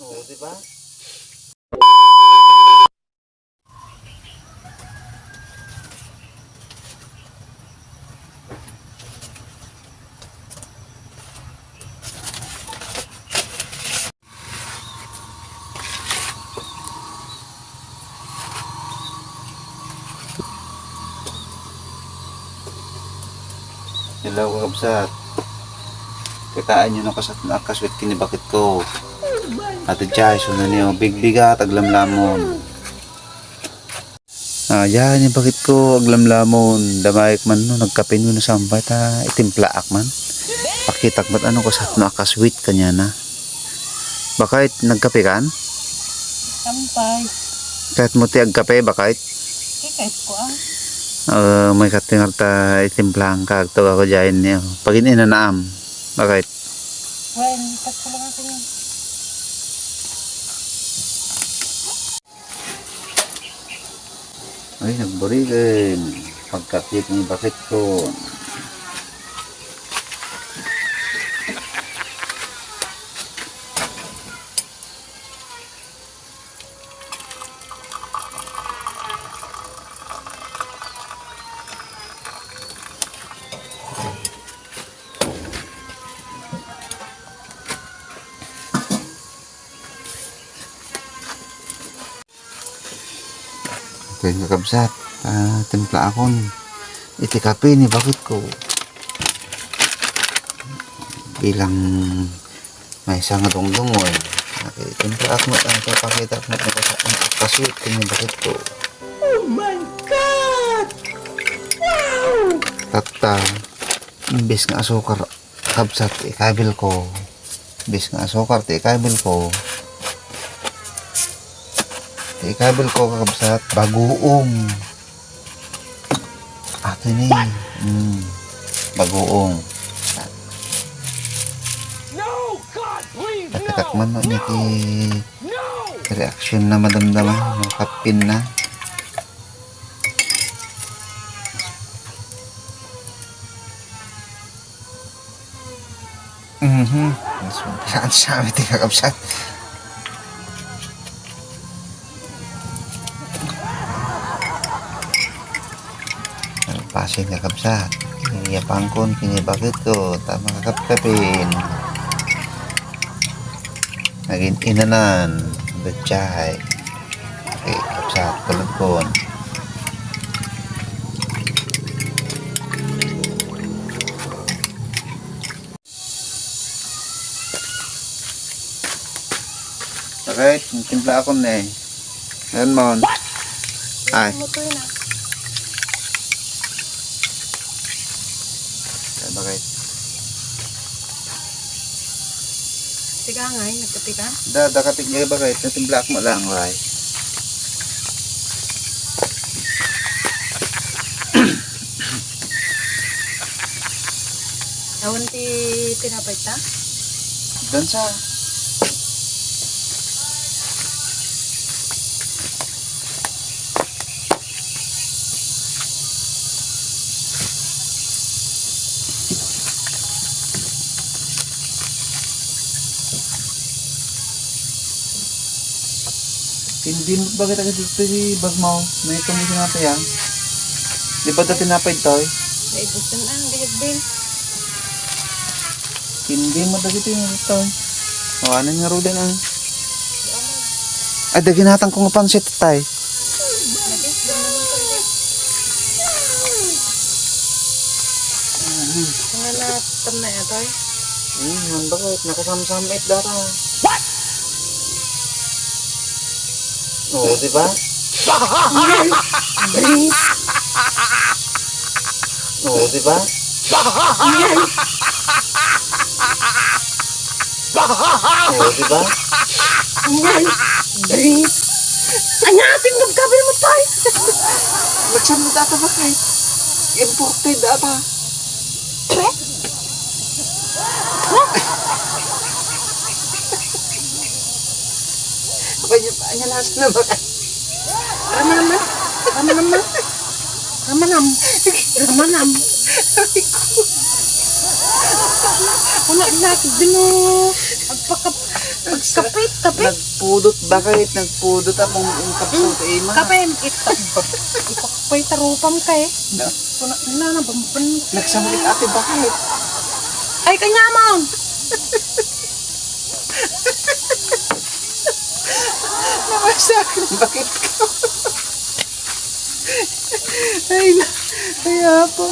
Oo, di ba? Hello, kakabsat. Kitaan nyo na kasat na kaswit kinibakit ko. Ate Chay, sunan niyo. Bigbiga, taglamlamon. Yan yung bakit ko, aglamlamon. Damayik man no, nagkape nyo na sambay ta, itimplaak man. Pakitak ba't ano kasat na kaswit kanya na. Bakit, nagkape kan? Sampay. Kahit mo tiyag kape, bakit? Kahit ko May katingar ta itimplaang kag to ako dyan niyo. Pag ininaam, bakit? well, pas ko lang natin yun. Ay, nagburigan. Pagkakit ni bakit ko. Okay, kakabsat. Timpla akong itikape ni bakit ko. Bilang may isang dungdungoy. Okay, timpla ako pakita ko na kaswit ni bakit ko. Oh my God! Wow! Tata, imbes nga asukar kabsat ikabil ko. Imbes nga asukar ikabil ko. Ikabil ko kakabsat bagoong. Ato ni. Bagoong. No! God, please, Tatakak man no niya ti reaction na madamdaman. Kapin na. Saan sabi ti kakabsat. Pasin kakabsat. Kiniyapangkon, kinibakit ko. Tama kakapkapin. Naging inanan. Betchay. Okay, kakabsat. Kalagkon. Okay, timpla ako na eh. Ngayon mo. Ay. Bakit? Sige nga, nagkape ka? Dakapit niya bakit? Natimbla mo lang, right? Awan ti tinapay ta? Dan sa hindi mo bakit agad dito si bag mo? May kami sinapay yan. Di ba dati tinapay ito eh? Ay, gusto na ang gahit din. Hindi mo dati ito eh. Awanan nga rin ang. Ay, daginatan ko nga pansit tay. Mga natam na ito eh. Bakit? Nakasama-sama it data. What? Oo, di ba? Oo, di ba? Oo, di ba? Anyatin gabgabil mo tayo! Magsam na data ba kay? Imported data. Anyalasan na ba kay? Ramanam. Wala natin din o. Agpakap. Kapit, kapit. Nagpudot, bakit? Nagpudot akong kapsot ima. Kapit, ipakpay tarupam ka eh. Na, Wala na, bamban. nagsamit ate, bakit? Ay, kanyamon. Namasakin, bakit ka? Ay, kaya po.